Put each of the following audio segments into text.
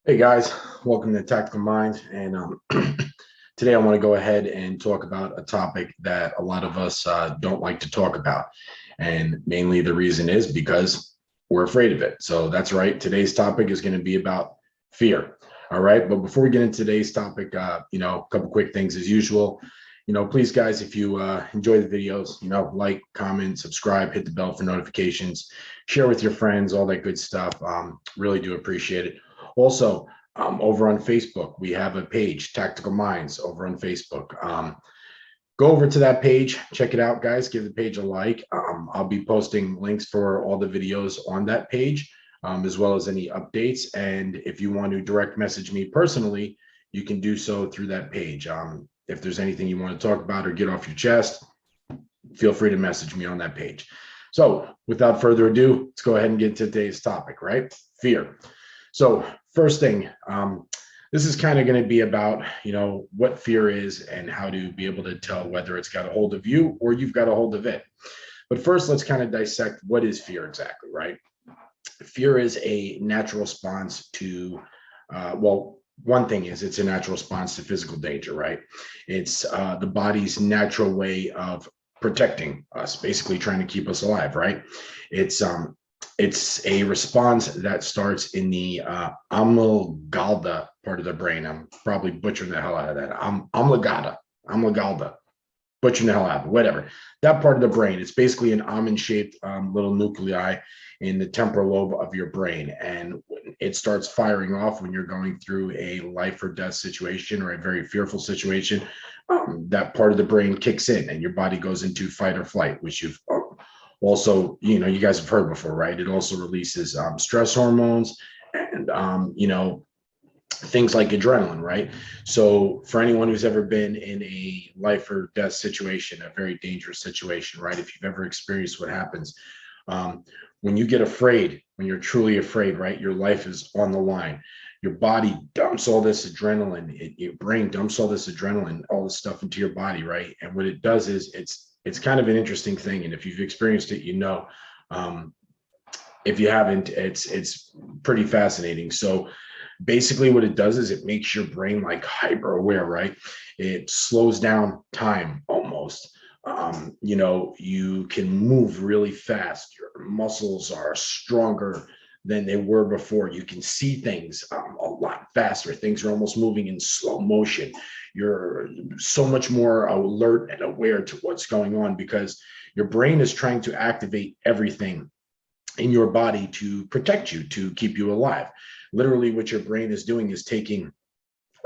Hey guys, welcome to Tactical Minds. And today I want to go ahead and talk about a topic that a lot of us don't like to talk about. And mainly the reason is because we're afraid of it. So that's right. Today's topic is going to be about fear. All right. But before we get into today's topic, a couple quick things as usual. Please, guys, if you enjoy the videos, like, comment, subscribe, hit the bell for notifications, share with your friends, all that good stuff. Really do appreciate it. Also, over on Facebook, we have a page, Tactical Minds, over on Facebook. Go over to that page, check it out, guys. Give the page a like. I'll be posting links for all the videos on that page, as well as any updates. And if you want to direct message me personally, you can do so through that page. If there's anything you want to talk about or get off your chest, feel free to message me on that page. So, without further ado, let's go ahead and get to today's topic, right? Fear. So, first thing, this is kind of going to be about, what fear is and how to be able to tell whether it's got a hold of you or you've got a hold of it. But first, let's kind of dissect what is fear exactly, right? Fear is a natural response to, one thing is it's a natural response to physical danger, right? It's the body's natural way of protecting us, basically trying to keep us alive, right? It's um, it's a response that starts in the amygdala part of the brain. I'm probably butchering the hell out of that. Amygdala, butchering the hell out of it, whatever. That part of the brain, it's basically an almond-shaped little nuclei in the temporal lobe of your brain. And it starts firing off when you're going through a life or death situation or a very fearful situation. That part of the brain kicks in and your body goes into fight or flight, which you've also, you guys have heard before, right? It also releases stress hormones and, things like adrenaline, right? So, for anyone who's ever been in a life or death situation, a very dangerous situation, right? If you've ever experienced what happens um, when you get afraid, when you're truly afraid, right? Your life is on the line. Your body dumps all this adrenaline. Your brain dumps all this adrenaline, all this stuff into your body, right? And what it does is it's kind of an interesting thing. And if you've experienced it, Um, if you haven't, it's pretty fascinating. So basically what it does is it makes your brain like hyper aware, right? It slows down time almost. You can move really fast. Your muscles are stronger than they were before. You can see things a lot faster. Things are almost moving in slow motion. You're so much more alert and aware to what's going on because your brain is trying to activate everything in your body to protect you, to keep you alive. Literally, what your brain is doing is taking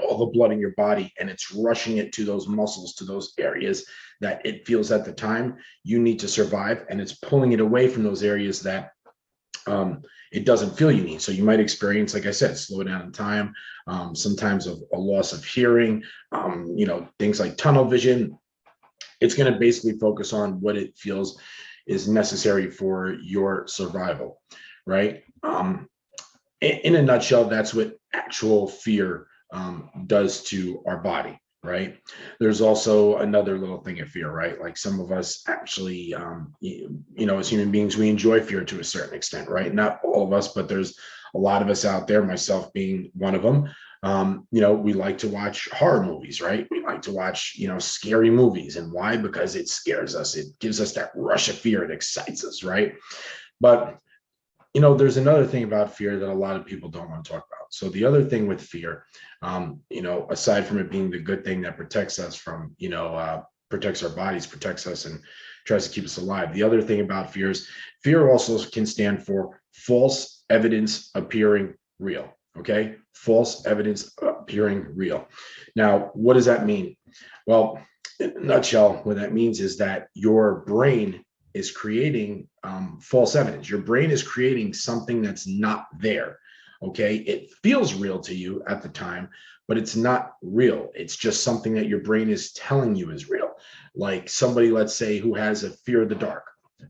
all the blood in your body and it's rushing it to those muscles, to those areas that it feels at the time you need to survive. And it's pulling it away from those areas that it doesn't feel you need. So you might experience, like I said, slow down in time, sometimes a loss of hearing, things like tunnel vision. It's going to basically focus on what it feels is necessary for your survival, right? In a nutshell, that's what actual fear does to our body, right? There's also another little thing of fear, right? Like some of us actually, as human beings, we enjoy fear to a certain extent, right? Not all of us, but there's a lot of us out there, myself being one of them. We like to watch horror movies, right? We like to watch, scary movies. And why? Because it scares us. It gives us that rush of fear. It excites us, right? But there's another thing about fear that a lot of people don't want to talk about. So the other thing with fear, aside from it being the good thing that protects us from, protects our bodies, protects us, and tries to keep us alive. The other thing about fear is fear also can stand for false evidence appearing real. Okay, false evidence appearing real. Now, what does that mean? Well, in a nutshell, what that means is that your brain is creating false evidence. Your brain is creating something that's not there. Okay. It feels real to you at the time, but it's not real. It's just something that your brain is telling you is real. Like somebody, let's say, who has a fear of the dark,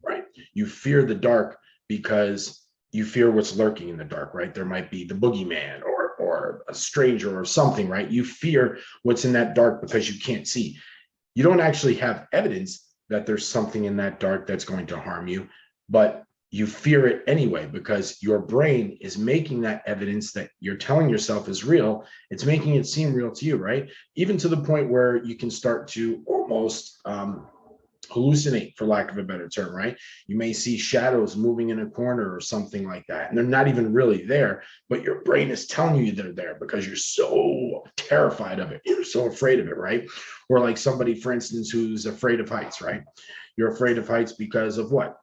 right? You fear the dark because you fear what's lurking in the dark, right? There might be the boogeyman or a stranger or something, right? You fear what's in that dark because you can't see. You don't actually have evidence that there's something in that dark that's going to harm you, but you fear it anyway because your brain is making that evidence that you're telling yourself is real. It's making it seem real to you, right? Even to the point where you can start to almost hallucinate, for lack of a better term, right? You may see shadows moving in a corner or something like that, and they're not even really there, but your brain is telling you they're there because you're so terrified of it. You're so afraid of it, right? Or like somebody, for instance, who's afraid of heights, right? You're afraid of heights because of what?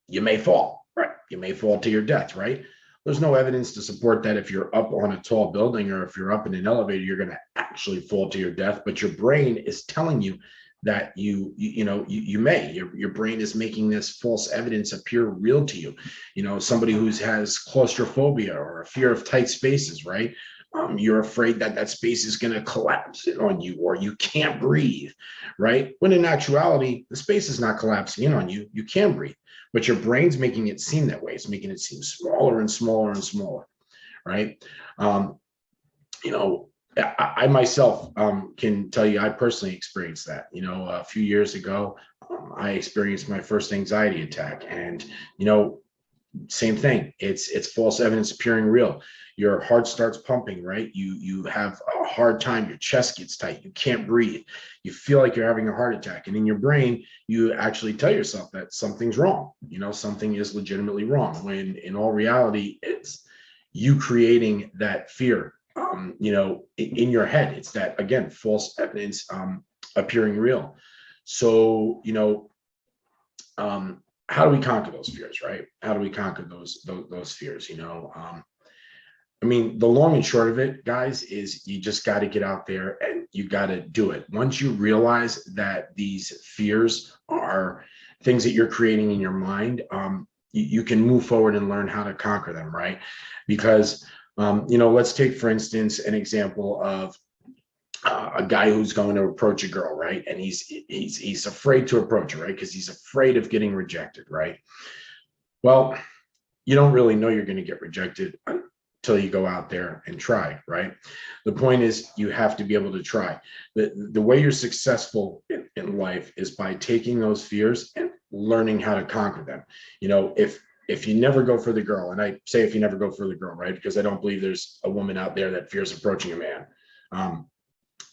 You may fall, right? You may fall to your death, right? There's no evidence to support that if you're up on a tall building or if you're up in an elevator, you're going to actually fall to your death. But your brain is telling you that you may. Your brain is making this false evidence appear real to you. Somebody who has claustrophobia or a fear of tight spaces, right? You're afraid that that space is going to collapse in on you or you can't breathe, right? When in actuality, the space is not collapsing in on you. You can breathe, but your brain's making it seem that way. It's making it seem smaller and smaller and smaller, right? Um, you know, I myself can tell you, I personally experienced that. A few years ago, I experienced my first anxiety attack, and same thing. It's false evidence appearing real. Your heart starts pumping, right? You have a hard time. Your chest gets tight. You can't breathe. You feel like you're having a heart attack, and in your brain, you actually tell yourself that something's wrong. Something is legitimately wrong. When in all reality, it's you creating that fear. In your head, it's that again false evidence appearing real. So how do we conquer those fears, right? How do we conquer those fears? The long and short of it, guys, is you just got to get out there and you got to do it. Once you realize that these fears are things that you're creating in your mind, you can move forward and learn how to conquer them, right? Because let's take, for instance, an example of a guy who's going to approach a girl, right? And he's afraid to approach her, right? Because he's afraid of getting rejected, right? Well, you don't really know you're going to get rejected until you go out there and try, right? The point is you have to be able to try. The way you're successful in life is by taking those fears and learning how to conquer them. If you never go for the girl, and I say if you never go for the girl, right? Because I don't believe there's a woman out there that fears approaching a man.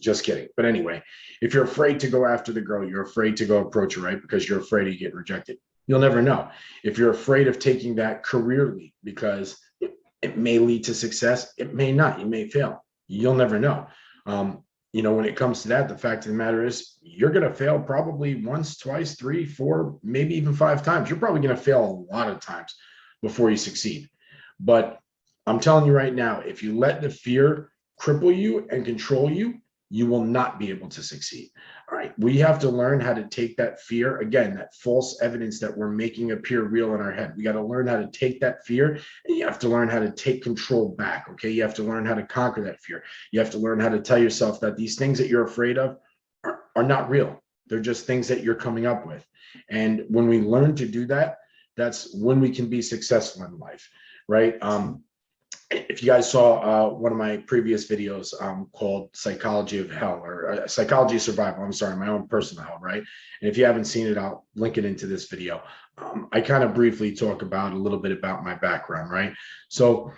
Just kidding. But anyway, if you're afraid to go after the girl, you're afraid to go approach her, right? Because you're afraid of getting rejected. You'll never know. If you're afraid of taking that career leap because it may lead to success, it may not. You may fail. You'll never know. When it comes to that, the fact of the matter is you're going to fail probably once, twice, 3, 4, maybe even 5 times. You're probably going to fail a lot of times before you succeed. But I'm telling you right now, if you let the fear cripple you and control you, you will not be able to succeed. All right. We have to learn how to take that fear, again, that false evidence that we're making appear real in our head. We got to learn how to take that fear and you have to learn how to take control back. Okay. You have to learn how to conquer that fear. You have to learn how to tell yourself that these things that you're afraid of are not real. They're just things that you're coming up with. And when we learn to do that, that's when we can be successful in life. Right. If you guys saw one of my previous videos called Psychology of Hell or Psychology of Survival, I'm sorry, my own personal hell, right? And if you haven't seen it, I'll link it into this video. I kind of briefly talk about a little bit about my background, right? So,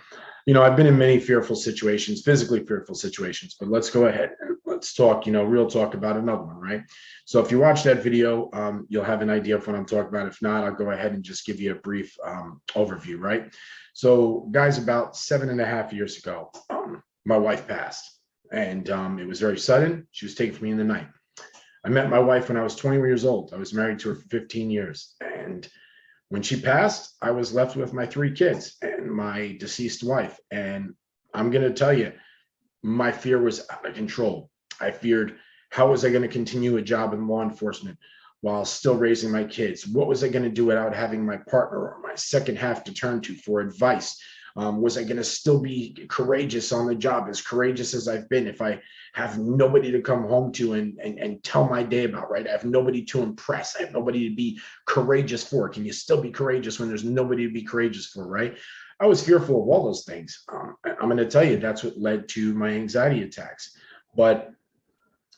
I've been in many fearful situations, physically fearful situations, but let's go ahead and let's talk, real talk about another one, right? So if you watch that video, you'll have an idea of what I'm talking about. If not, I'll go ahead and just give you a brief overview, right? So guys, about 7.5 years ago, my wife passed and it was very sudden. She was taken from me in the night. I met my wife when I was 20 years old. I was married to her for 15 years. And when she passed, I was left with my 3 kids and my deceased wife. And I'm going to tell you, my fear was out of control. I feared, how was I going to continue a job in law enforcement while still raising my kids? What was I going to do without having my partner or my second half to turn to for advice? Was I going to still be courageous on the job, as courageous as I've been, if I have nobody to come home to and tell my day about, right? I have nobody to impress. I have nobody to be courageous for. Can you still be courageous when there's nobody to be courageous for, right? I was fearful of all those things. I'm going to tell you, that's what led to my anxiety attacks. But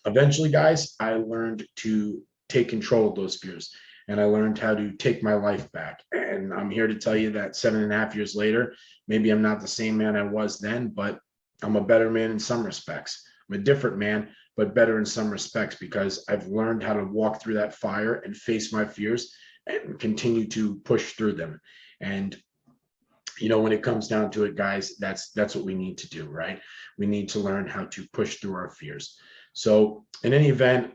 eventually, guys, I learned to take control of those fears. and I learned how to take my life back. And I'm here to tell you that 7.5 years later, maybe I'm not the same man I was then, but I'm a better man in some respects. I'm a different man, but better in some respects because I've learned how to walk through that fire and face my fears and continue to push through them. And when it comes down to it, guys, that's what we need to do, right? We need to learn how to push through our fears. So in any event,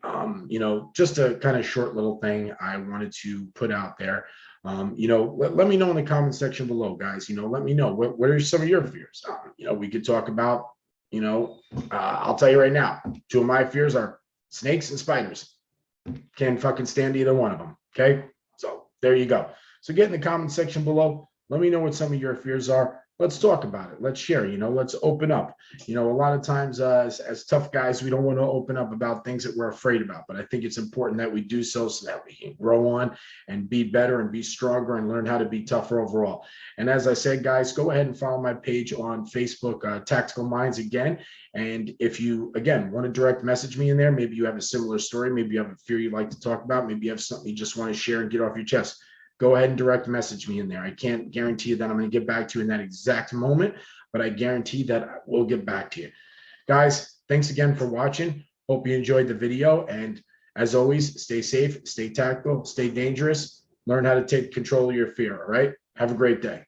just a kind of short little thing I wanted to put out there. Let me know in the comment section below, guys. Let me know what are some of your fears. We could talk about, I'll tell you right now, two of my fears are snakes and spiders. Can't fucking stand either one of them. Okay, so there you go. So get in the comment section below. Let me know what some of your fears are. Let's talk about it. Let's share, let's open up. A lot of times as tough guys, we don't want to open up about things that we're afraid about. But I think it's important that we do so that we can grow on and be better and be stronger and learn how to be tougher overall. And as I said, guys, go ahead and follow my page on Facebook, Tactical Minds again. And if you, again, want to direct message me in there, maybe you have a similar story, maybe you have a fear you'd like to talk about, maybe you have something you just want to share and get off your chest, go ahead and direct message me in there. I can't guarantee that I'm going to get back to you in that exact moment, but I guarantee that I will get back to you. Guys, thanks again for watching. Hope you enjoyed the video. And as always, stay safe, stay tactical, stay dangerous. Learn how to take control of your fear, all right? Have a great day.